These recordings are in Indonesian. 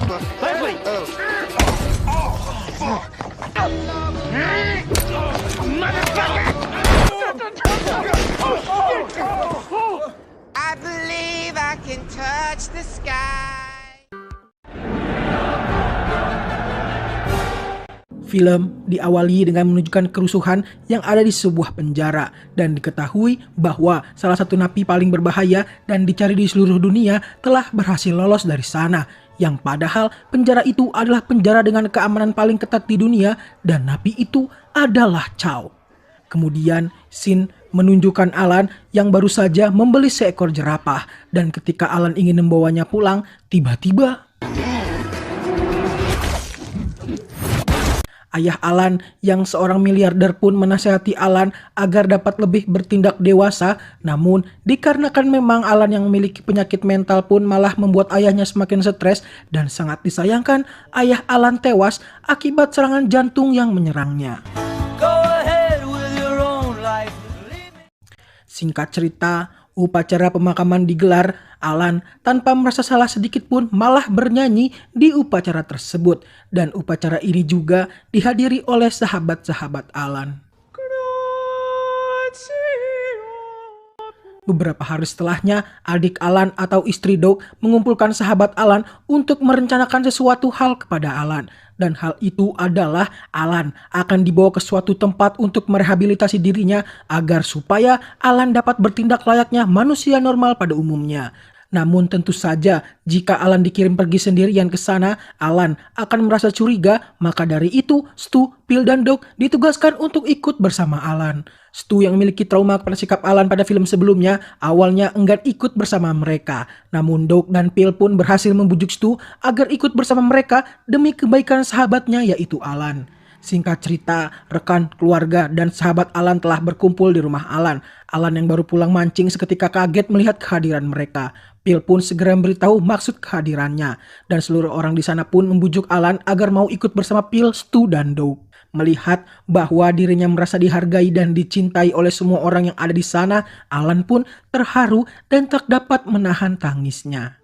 Leslie! I believe I can touch the sky. Film diawali dengan menunjukkan kerusuhan yang ada di sebuah penjara dan diketahui bahwa salah satu napi paling berbahaya dan dicari di seluruh dunia telah berhasil lolos dari sana. Yang padahal penjara itu adalah penjara dengan keamanan paling ketat di dunia dan napi itu adalah Chow. Kemudian Sin menunjukkan Alan yang baru saja membeli seekor jerapah dan ketika Alan ingin membawanya pulang, tiba-tiba ayah Alan yang seorang miliarder pun menasihati Alan agar dapat lebih bertindak dewasa. Namun dikarenakan memang Alan yang memiliki penyakit mental pun malah membuat ayahnya semakin stres dan sangat disayangkan ayah Alan tewas akibat serangan jantung yang menyerangnya. Singkat cerita, upacara pemakaman digelar. Alan tanpa merasa salah sedikit pun malah bernyanyi di upacara tersebut. Dan upacara ini juga dihadiri oleh sahabat-sahabat Alan. Beberapa hari setelahnya, adik Alan atau istri Doug mengumpulkan sahabat Alan untuk merencanakan sesuatu hal kepada Alan. Dan hal itu adalah Alan akan dibawa ke suatu tempat untuk merehabilitasi dirinya agar supaya Alan dapat bertindak layaknya manusia normal pada umumnya. Namun tentu saja jika Alan dikirim pergi sendirian ke sana, Alan akan merasa curiga. Maka dari itu Stu, Phil, dan Doug ditugaskan untuk ikut bersama Alan. Stu yang memiliki trauma kepada sikap Alan pada film sebelumnya awalnya enggan ikut bersama mereka. Namun Doug dan Phil pun berhasil membujuk Stu agar ikut bersama mereka demi kebaikan sahabatnya yaitu Alan. Singkat cerita, rekan, keluarga, dan sahabat Alan telah berkumpul di rumah Alan. Alan yang baru pulang mancing seketika kaget melihat kehadiran mereka. Phil pun segera memberitahu maksud kehadirannya. Dan seluruh orang di sana pun membujuk Alan agar mau ikut bersama Phil, Stu, dan Doug. Melihat bahwa dirinya merasa dihargai dan dicintai oleh semua orang yang ada di sana, Alan pun terharu dan tak dapat menahan tangisnya.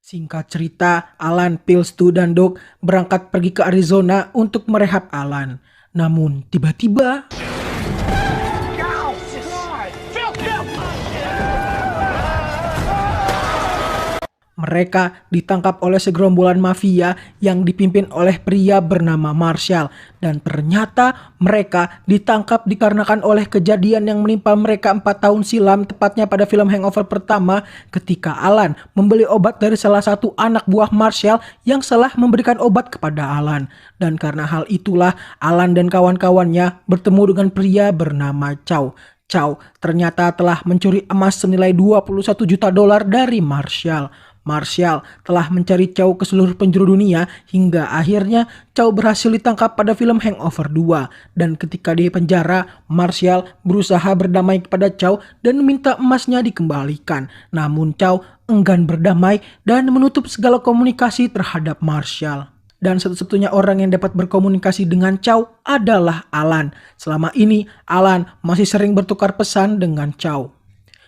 Singkat cerita, Alan, Phil, Stu, dan Doug berangkat pergi ke Arizona untuk merehab Alan. Namun tiba-tiba mereka ditangkap oleh segerombolan mafia yang dipimpin oleh pria bernama Marshall. Dan ternyata mereka ditangkap dikarenakan oleh kejadian yang menimpa mereka 4 tahun silam, tepatnya pada film Hangover pertama, ketika Alan membeli obat dari salah satu anak buah Marshall yang salah memberikan obat kepada Alan. Dan karena hal itulah Alan dan kawan-kawannya bertemu dengan pria bernama Chow. Chow ternyata telah mencuri emas senilai $21 juta dari Marshall. Marshall telah mencari Chow ke seluruh penjuru dunia hingga akhirnya Chow berhasil ditangkap pada film Hangover 2. Dan ketika di penjara, Marshall berusaha berdamai kepada Chow dan meminta emasnya dikembalikan. Namun Chow enggan berdamai dan menutup segala komunikasi terhadap Marshall. Dan satu-satunya orang yang dapat berkomunikasi dengan Chow adalah Alan. Selama ini Alan masih sering bertukar pesan dengan Chow.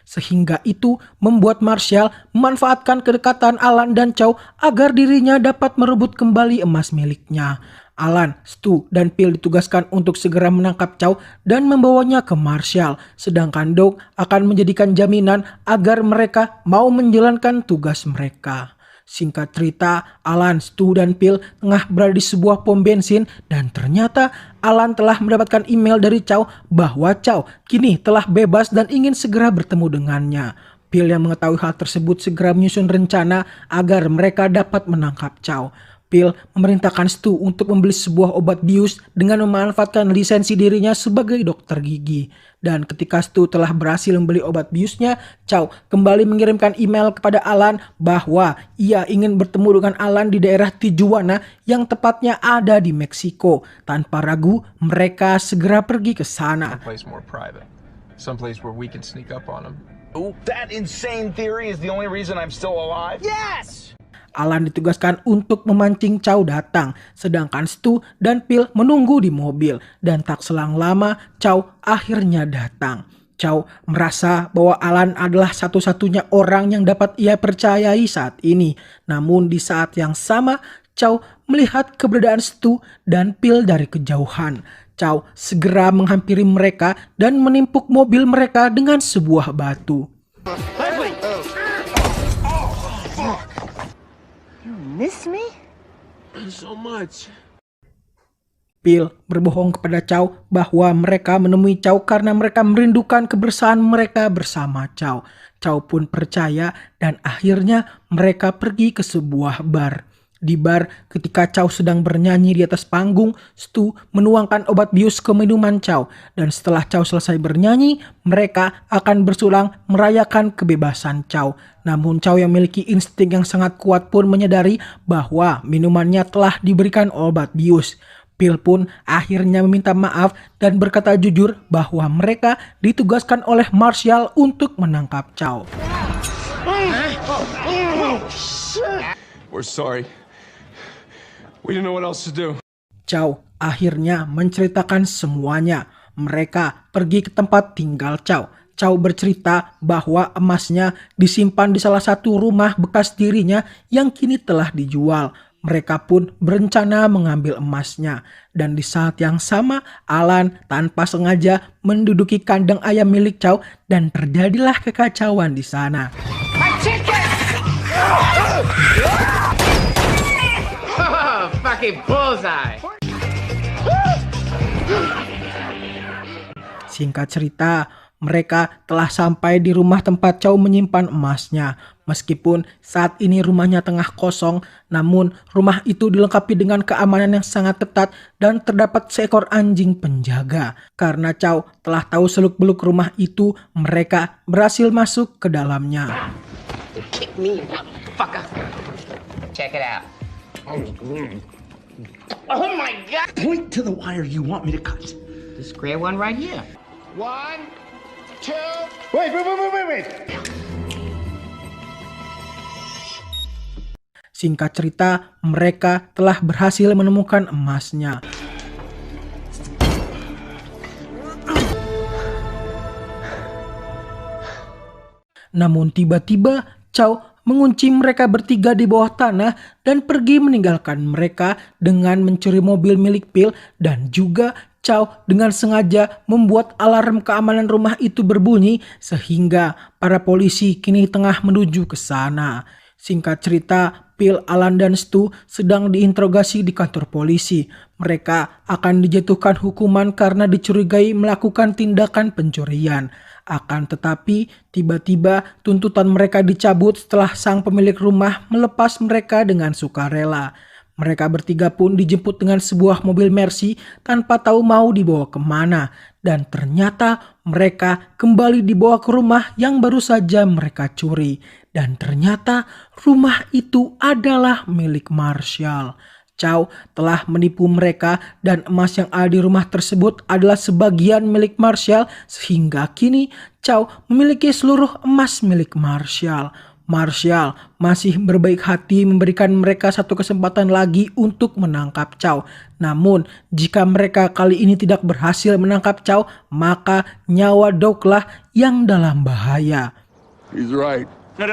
Sehingga itu membuat Marshall memanfaatkan kedekatan Alan dan Chow agar dirinya dapat merebut kembali emas miliknya. Alan, Stu, dan Phil ditugaskan untuk segera menangkap Chow dan membawanya ke Marshall. Sedangkan Doug akan menjadikan jaminan agar mereka mau menjalankan tugas mereka. Singkat cerita, Alan, Stu, dan Phil tengah berada di sebuah pom bensin dan ternyata Alan telah mendapatkan email dari Chow bahwa Chow kini telah bebas dan ingin segera bertemu dengannya. Phil yang mengetahui hal tersebut segera menyusun rencana agar mereka dapat menangkap Chow. Phil memerintahkan Stu untuk membeli sebuah obat bius dengan memanfaatkan lisensi dirinya sebagai dokter gigi. Dan ketika Stu telah berhasil membeli obat biusnya, Chow kembali mengirimkan email kepada Alan bahwa ia ingin bertemu dengan Alan di daerah Tijuana yang tepatnya ada di Meksiko. Tanpa ragu, mereka segera pergi ke sana. Someplace where we can sneak up on them. That insane theory is the only reason I'm still alive? Yes! Alan ditugaskan untuk memancing Chow datang, sedangkan Stu dan Phil menunggu di mobil. Dan tak selang lama, Chow akhirnya datang. Chow merasa bahwa Alan adalah satu-satunya orang yang dapat ia percayai saat ini. Namun di saat yang sama, Chow melihat keberadaan Stu dan Phil dari kejauhan. Chow segera menghampiri mereka dan menimpuk mobil mereka dengan sebuah batu. Miss me? So much. Phil berbohong kepada Chow bahwa mereka menemui Chow karena mereka merindukan kebersamaan mereka bersama Chow. Chow pun percaya dan akhirnya mereka pergi ke sebuah bar. Di bar, ketika Chow sedang bernyanyi di atas panggung, Stu menuangkan obat bius ke minuman Chow. Dan setelah Chow selesai bernyanyi, mereka akan bersulang merayakan kebebasan Chow. Namun Chow yang memiliki insting yang sangat kuat pun menyadari bahwa minumannya telah diberikan obat bius. Phil pun akhirnya meminta maaf dan berkata jujur bahwa mereka ditugaskan oleh Marshall untuk menangkap Chow. We're sorry. We didn't know what else to do. Chow akhirnya menceritakan semuanya. Mereka pergi ke tempat tinggal Chow. Chow bercerita bahwa emasnya disimpan di salah satu rumah bekas dirinya yang kini telah dijual. Mereka pun berencana mengambil emasnya. Dan di saat yang sama, Alan tanpa sengaja menduduki kandang ayam milik Chow dan terjadilah kekacauan di sana. Fucking bullseye. Singkat cerita, mereka telah sampai di rumah tempat Chow menyimpan emasnya. Meskipun saat ini rumahnya tengah kosong, namun rumah itu dilengkapi dengan keamanan yang sangat ketat dan terdapat seekor anjing penjaga. Karena Chow telah tahu seluk-beluk rumah itu, mereka berhasil masuk ke dalamnya. Kick me, motherfucker. Check it out. Oh my god! Point to the wire you want me to cut. The square one right here. 1, 2. Wait. Singkat cerita, mereka telah berhasil menemukan emasnya. Namun tiba-tiba Chow mengunci mereka bertiga di bawah tanah dan pergi meninggalkan mereka dengan mencuri mobil milik Phil, dan juga Chow dengan sengaja membuat alarm keamanan rumah itu berbunyi sehingga para polisi kini tengah menuju ke sana. Singkat cerita, Phil, Alan, dan Stu sedang diinterogasi di kantor polisi. Mereka akan dijatuhkan hukuman karena dicurigai melakukan tindakan pencurian. Akan tetapi, tiba-tiba tuntutan mereka dicabut setelah sang pemilik rumah melepas mereka dengan sukarela. Mereka bertiga pun dijemput dengan sebuah mobil Mercy tanpa tahu mau dibawa kemana. Dan ternyata mereka kembali dibawa ke rumah yang baru saja mereka curi. Dan ternyata rumah itu adalah milik Marshall. Chow telah menipu mereka dan emas yang ada di rumah tersebut adalah sebagian milik Marshall, sehingga kini Chow memiliki seluruh emas milik Marshall. Marshall masih berbaik hati memberikan mereka satu kesempatan lagi untuk menangkap Chow. Namun jika mereka kali ini tidak berhasil menangkap Chow, maka nyawa Douglah yang dalam bahaya. He's right. No.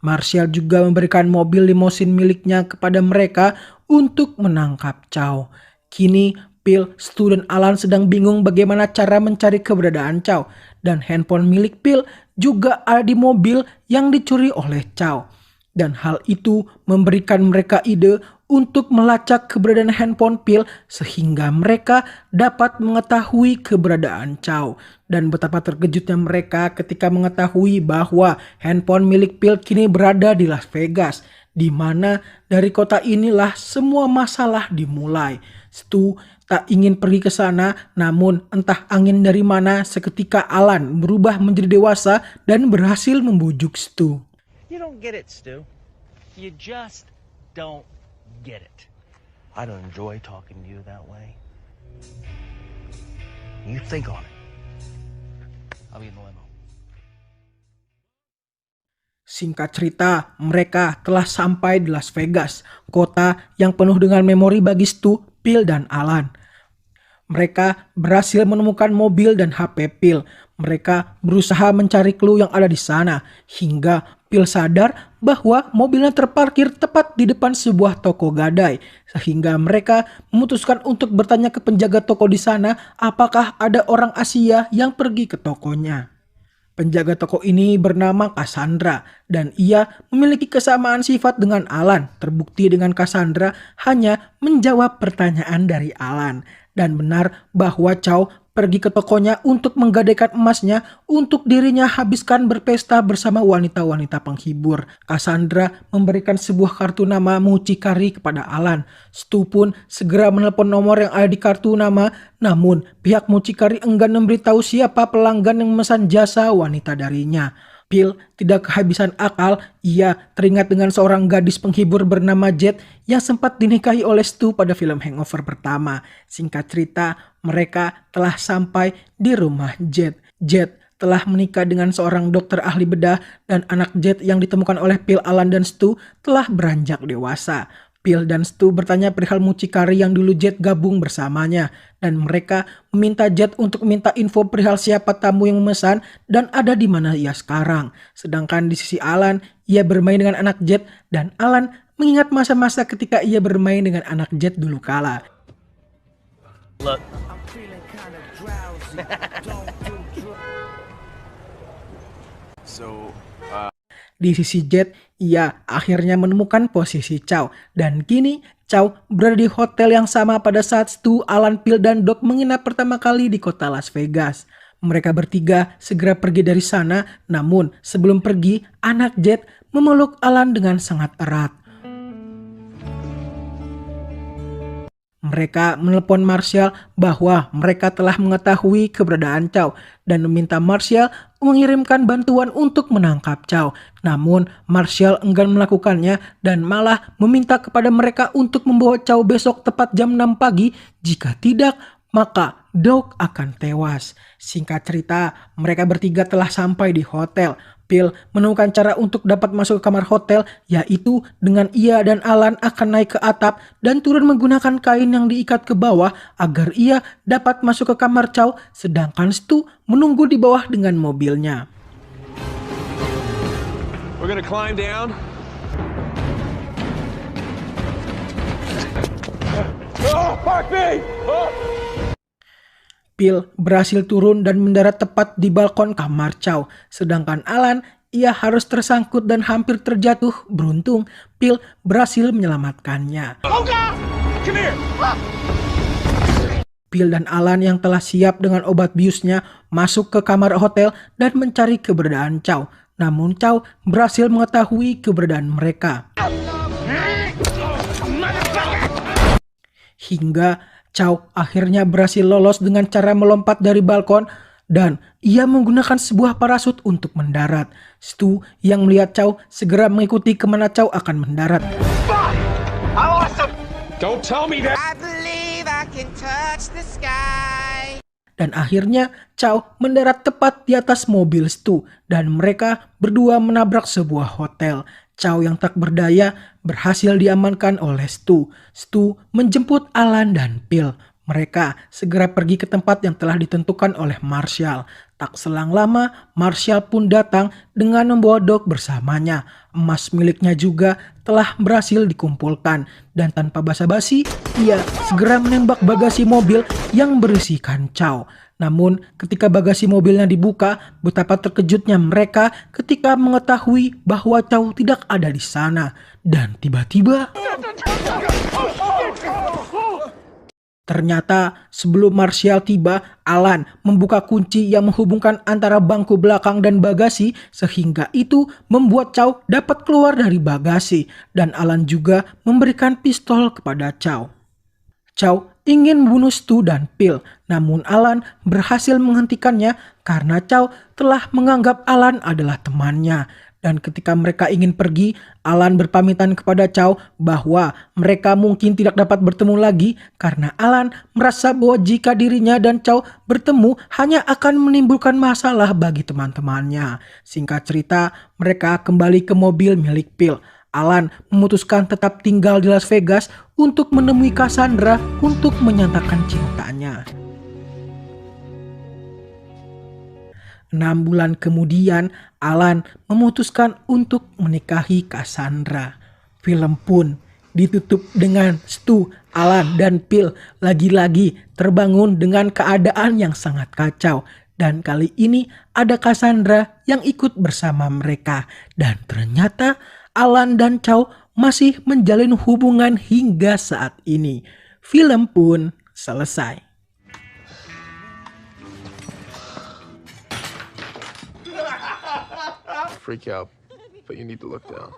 Marshall juga memberikan mobil limosin miliknya kepada mereka untuk menangkap Chow. Kini Phil, Stu, dan Alan sedang bingung bagaimana cara mencari keberadaan Chow. Dan handphone milik Phil juga ada di mobil yang dicuri oleh Chow. Dan hal itu memberikan mereka ide untuk melacak keberadaan handphone Phil sehingga mereka dapat mengetahui keberadaan Chow. Dan betapa terkejutnya mereka ketika mengetahui bahwa handphone milik Phil kini berada di Las Vegas, di mana dari kota inilah semua masalah dimulai. Stu tak ingin pergi ke sana, namun entah angin dari mana seketika Alan berubah menjadi dewasa dan berhasil membujuk Stu. You don't get it, Stu. You just don't get it. I don't enjoy talking to you that way. You think on it. I'll be in the limo. Singkat cerita, mereka telah sampai di Las Vegas, kota yang penuh dengan memori bagi Stu, Phil, dan Alan. Mereka berhasil menemukan mobil dan HP Phil. Mereka berusaha mencari clue yang ada di sana, hingga Phil sadar bahwa mobilnya terparkir tepat di depan sebuah toko gadai, sehingga mereka memutuskan untuk bertanya ke penjaga toko di sana apakah ada orang Asia yang pergi ke tokonya. Penjaga toko ini bernama Cassandra dan ia memiliki kesamaan sifat dengan Alan. Terbukti dengan Cassandra hanya menjawab pertanyaan dari Alan. Dan benar bahwa Chow pergi ke tokonya untuk menggadaikan emasnya untuk dirinya habiskan berpesta bersama wanita-wanita penghibur. Cassandra memberikan sebuah kartu nama mucikari kepada Alan. Stu pun segera menelpon nomor yang ada di kartu nama, namun pihak mucikari enggan memberitahu siapa pelanggan yang memesan jasa wanita darinya. Phil tidak kehabisan akal, ia teringat dengan seorang gadis penghibur bernama Jet yang sempat dinikahi oleh Stu pada film Hangover pertama. Singkat cerita, mereka telah sampai di rumah Jet. Jet telah menikah dengan seorang dokter ahli bedah dan anak Jet yang ditemukan oleh Phil, Alan, dan Stu telah beranjak dewasa. Phil dan Stu bertanya perihal mucikari yang dulu Jet gabung bersamanya dan mereka meminta Jet untuk meminta info perihal siapa tamu yang memesan dan ada di mana ia sekarang. Sedangkan di sisi Alan, ia bermain dengan anak Jet dan Alan mengingat masa-masa ketika ia bermain dengan anak Jet dulu kala. Look, Di sisi Jet, ia akhirnya menemukan posisi Chow. Dan kini Chow berada di hotel yang sama pada saat Stu, Alan, Phil, dan Doc menginap pertama kali di kota Las Vegas. Mereka bertiga segera pergi dari sana, namun sebelum pergi, anak Jet memeluk Alan dengan sangat erat. Mereka menelpon Marshall bahwa mereka telah mengetahui keberadaan Chow dan meminta Marshall mengirimkan bantuan untuk menangkap Chow. Namun Marshall enggan melakukannya dan malah meminta kepada mereka untuk membawa Chow besok tepat jam 6 pagi. Jika tidak, maka Doc akan tewas. Singkat cerita, mereka bertiga telah sampai di hotel. Phil menemukan cara untuk dapat masuk ke kamar hotel, yaitu dengan ia dan Alan akan naik ke atap dan turun menggunakan kain yang diikat ke bawah agar ia dapat masuk ke kamar Chow, sedangkan Stu menunggu di bawah dengan mobilnya. We're gonna climb down. Oh, fuck me! Oh! Phil berhasil turun dan mendarat tepat di balkon kamar Chow. Sedangkan Alan, ia harus tersangkut dan hampir terjatuh. Beruntung, Phil berhasil menyelamatkannya. Phil dan Alan yang telah siap dengan obat biusnya masuk ke kamar hotel dan mencari keberadaan Chow. Namun Chow berhasil mengetahui keberadaan mereka. Hingga Chow akhirnya berhasil lolos dengan cara melompat dari balkon dan ia menggunakan sebuah parasut untuk mendarat. Stu yang melihat Chow segera mengikuti kemana Chow akan mendarat. Don't tell me that! I believe I can touch the sky. Dan akhirnya Chow mendarat tepat di atas mobil Stu dan mereka berdua menabrak sebuah hotel. Chow yang tak berdaya berhasil diamankan oleh Stu. Stu menjemput Alan dan Phil. Mereka segera pergi ke tempat yang telah ditentukan oleh Marshall. Tak selang lama, Marshall pun datang dengan membawa Doc bersamanya. Emas miliknya juga telah berhasil dikumpulkan. Dan tanpa basa-basi, ia segera menembak bagasi mobil yang berisikan Chow. Namun ketika bagasi mobilnya dibuka, betapa terkejutnya mereka ketika mengetahui bahwa Chow tidak ada di sana. Dan tiba-tiba ternyata sebelum Marshall tiba, Alan membuka kunci yang menghubungkan antara bangku belakang dan bagasi sehingga itu membuat Chow dapat keluar dari bagasi. Dan Alan juga memberikan pistol kepada Chow. Chow ingin membunuh Stu dan Phil, namun Alan berhasil menghentikannya karena Chow telah menganggap Alan adalah temannya. Dan ketika mereka ingin pergi, Alan berpamitan kepada Chow bahwa mereka mungkin tidak dapat bertemu lagi karena Alan merasa bahwa jika dirinya dan Chow bertemu hanya akan menimbulkan masalah bagi teman-temannya. Singkat cerita, mereka kembali ke mobil milik Phil. Alan memutuskan tetap tinggal di Las Vegas untuk menemui Cassandra untuk menyatakan cintanya. 6 bulan kemudian, Alan memutuskan untuk menikahi Cassandra. Film pun ditutup dengan Stu, Alan, dan Phil lagi-lagi terbangun dengan keadaan yang sangat kacau. Dan kali ini ada Cassandra yang ikut bersama mereka. Dan ternyata Alan dan Chow masih menjalin hubungan hingga saat ini. Film pun selesai. Freak out, but you need to look down.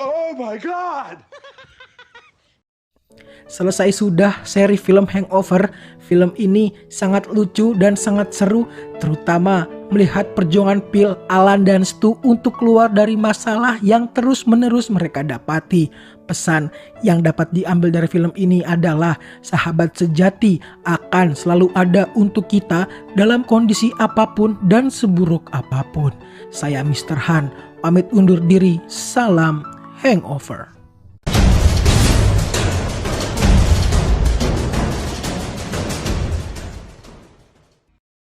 Oh my God! Selesai sudah seri film Hangover. Film ini sangat lucu dan sangat seru, terutama melihat perjuangan Phil, Alan, dan Stu untuk keluar dari masalah yang terus-menerus mereka dapati. Pesan yang dapat diambil dari film ini adalah sahabat sejati akan selalu ada untuk kita dalam kondisi apapun dan seburuk apapun. Saya Mr. Han, pamit undur diri. Salam Hangover.